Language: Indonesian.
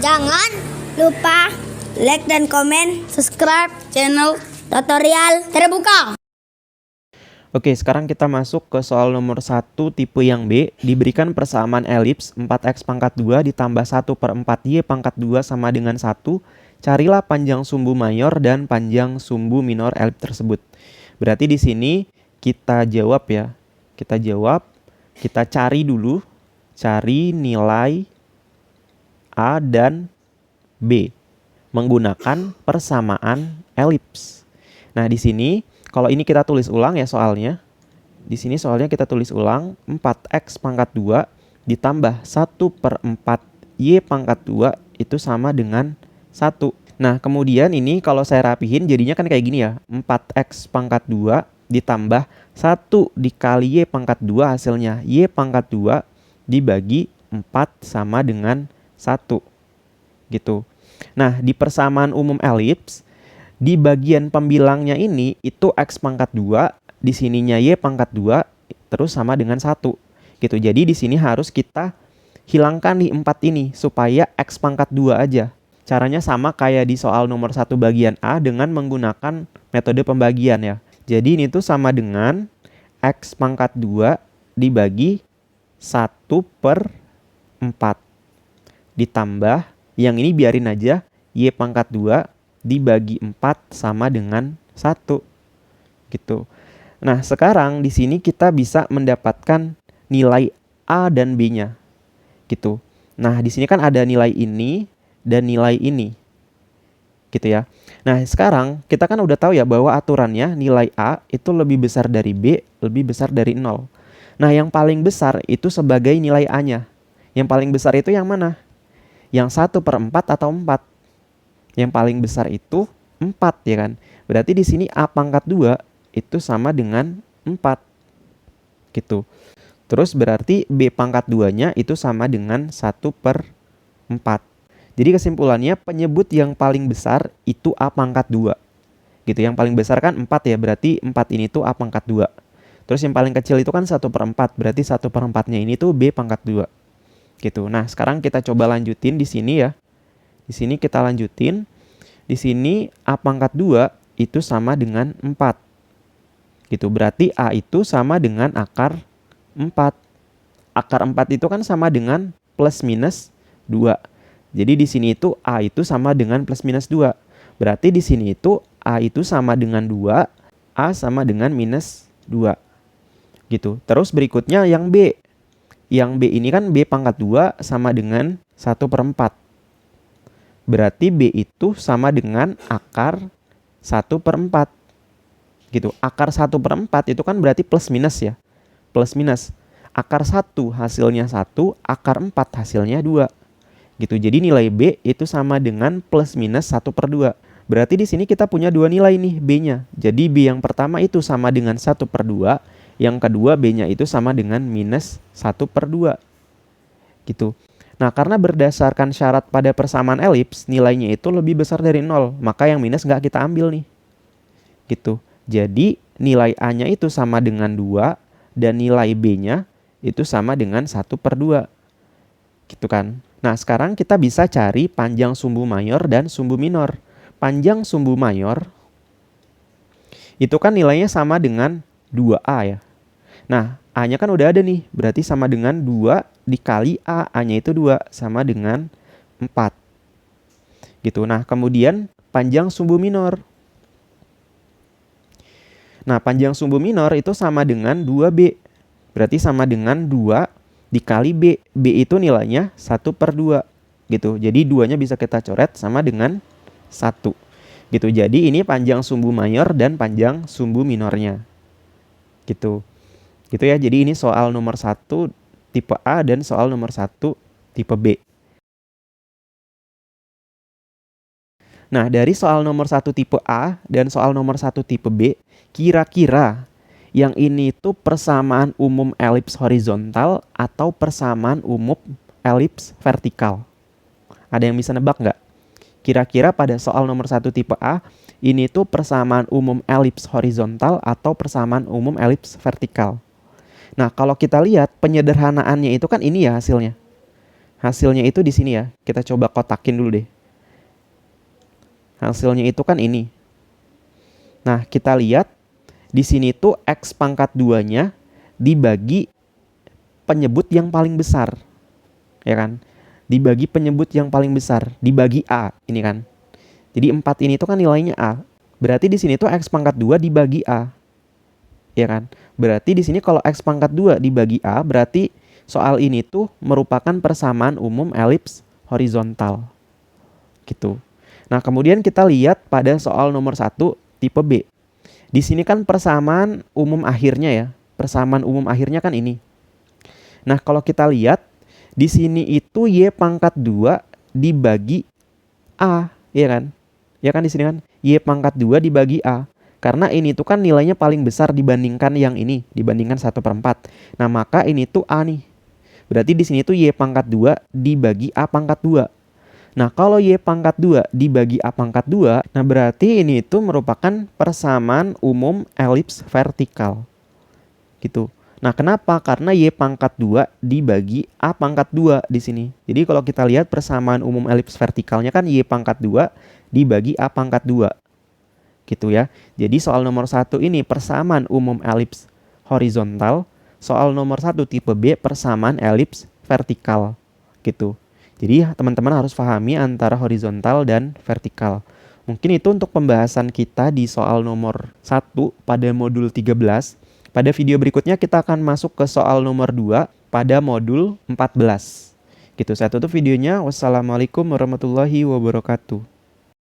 Jangan lupa like dan komen, subscribe channel tutorial terbuka. Oke, sekarang kita masuk ke soal nomor 1 tipe yang B. Diberikan persamaan elips 4x pangkat 2 ditambah 1/4y pangkat 2 sama dengan 1. Carilah panjang sumbu mayor dan panjang sumbu minor elips tersebut. Berarti di sini kita jawab ya. Kita cari dulu. Cari nilai A dan B menggunakan persamaan elips. Nah, di sini kalau ini kita tulis ulang ya soalnya. Di sini soalnya kita tulis ulang 4x pangkat 2 ditambah 1/4y pangkat 2 itu sama dengan 1. Nah, kemudian ini kalau saya rapihin jadinya kan kayak gini ya. 4x pangkat 2 ditambah 1 dikali y pangkat 2 hasilnya y pangkat 2 dibagi 4 sama dengan 1. Gitu. Nah, di persamaan umum elips di bagian pembilangnya ini itu x pangkat 2, di sininya y pangkat 2 terus sama dengan 1. Gitu. Jadi di sini harus kita hilangkan nih 4 ini supaya x pangkat 2 aja. Caranya sama kayak di soal nomor 1 bagian A dengan menggunakan metode pembagian ya. Jadi ini tuh sama dengan x pangkat 2 dibagi 1/4 ditambah yang ini biarin aja y pangkat 2 dibagi 4 sama dengan 1 gitu. Nah, sekarang di sini kita bisa mendapatkan nilai A dan B-nya gitu. Nah, di sini kan ada nilai ini dan nilai ini gitu ya. Nah, sekarang kita kan udah tahu ya bahwa aturannya nilai A itu lebih besar dari B, lebih besar dari 0. Nah, yang paling besar itu sebagai nilai A-nya. Yang paling besar itu yang mana? Yang 1/4 atau 4? Yang paling besar itu 4 ya kan. Berarti di sini A pangkat 2 itu sama dengan 4. Gitu. Terus berarti B pangkat 2-nya itu sama dengan 1/4. Jadi kesimpulannya penyebut yang paling besar itu A pangkat 2. Gitu. Yang paling besar kan 4 ya. Berarti 4 ini tuh A pangkat 2. Terus yang paling kecil itu kan 1/4. Berarti 1/4-nya ini tuh B pangkat 2. Gitu. Nah, sekarang kita coba lanjutin di sini ya. Di sini kita lanjutin. Di sini A pangkat 2 itu sama dengan 4. Gitu. Berarti A itu sama dengan akar 4. Akar 4 itu kan sama dengan plus minus 2. Jadi di sini itu A itu sama dengan plus minus 2. Berarti di sini itu A itu sama dengan 2, A sama dengan minus 2. Gitu. Terus berikutnya yang B. Yang B ini kan B pangkat 2 sama dengan 1/4. Berarti B itu sama dengan akar 1/4. Gitu. Akar 1/4 itu kan berarti plus minus ya. Plus minus. Akar 1 hasilnya 1, akar 4 hasilnya 2. Gitu. Jadi nilai B itu sama dengan plus minus 1/2. Berarti di sini kita punya dua nilai nih B-nya. Jadi B yang pertama itu sama dengan 1/2. Yang kedua B-nya itu sama dengan minus 1/2. Gitu. Nah, karena berdasarkan syarat pada persamaan elips, nilainya itu lebih besar dari 0. Maka yang minus nggak kita ambil nih. Gitu. Jadi nilai A-nya itu sama dengan 2 dan nilai B-nya itu sama dengan 1/2. Gitu kan. Nah, sekarang kita bisa cari panjang sumbu mayor dan sumbu minor. Panjang sumbu mayor itu kan nilainya sama dengan 2A ya. Nah, A-nya kan udah ada nih. Berarti sama dengan 2 dikali A. A-nya itu 2 sama dengan 4. Gitu. Nah, kemudian panjang sumbu minor. Nah, panjang sumbu minor itu sama dengan 2B. Berarti sama dengan 2 dikali B. B itu nilainya 1/2. Gitu. Jadi 2-nya bisa kita coret sama dengan 1. Gitu. Jadi ini panjang sumbu mayor dan panjang sumbu minornya. Gitu. Gitu ya. Jadi ini soal nomor 1 tipe A dan soal nomor 1 tipe B. Nah, dari soal nomor 1 tipe A dan soal nomor 1 tipe B, kira-kira yang ini tuh persamaan umum elips horizontal atau persamaan umum elips vertikal? Ada yang bisa nebak nggak? Kira-kira pada soal nomor 1 tipe A, ini tuh persamaan umum elips horizontal atau persamaan umum elips vertikal? Nah, kalau kita lihat penyederhanaannya itu kan ini ya hasilnya. hasilnya itu di sini ya. Kita coba kotakin dulu deh. Hasilnya itu kan ini. Nah, kita lihat di sini tuh X pangkat 2-nya dibagi penyebut yang paling besar. Ya kan? Dibagi penyebut yang paling besar, dibagi A ini kan. Jadi 4 ini tuh kan nilainya A. Berarti di sini tuh X pangkat 2 dibagi A. Ya kan? Berarti di sini kalau X pangkat 2 dibagi A, berarti soal ini tuh merupakan persamaan umum elips horizontal. Gitu. Nah, kemudian kita lihat pada soal nomor 1 tipe B. Di sini kan persamaan umum akhirnya ya. Persamaan umum akhirnya kan ini. Nah, kalau kita lihat di sini itu Y pangkat 2 dibagi A, ya kan? Ya kan di sini kan Y pangkat 2 dibagi A. Karena ini tuh kan nilainya paling besar dibandingkan yang ini, dibandingkan 1/4. Nah, maka ini tuh A nih. Berarti di sini tuh Y pangkat 2 dibagi A pangkat 2. Nah, kalau Y pangkat 2 dibagi A pangkat 2, nah berarti ini tuh merupakan persamaan umum elips vertikal. Gitu. Nah, kenapa? Karena Y pangkat 2 dibagi A pangkat 2 di sini. Jadi kalau kita lihat persamaan umum elips vertikalnya kan Y pangkat 2 dibagi A pangkat 2. Gitu ya. Jadi soal nomor 1 ini persamaan umum elips horizontal. Soal nomor 1 tipe B persamaan elips vertikal. Gitu. Jadi teman-teman harus pahami antara horizontal dan vertikal. Mungkin itu untuk pembahasan kita di soal nomor 1 pada modul 13. Pada video berikutnya kita akan masuk ke soal nomor 2 pada modul 14. Gitu, saya tutup videonya. Wassalamualaikum warahmatullahi wabarakatuh.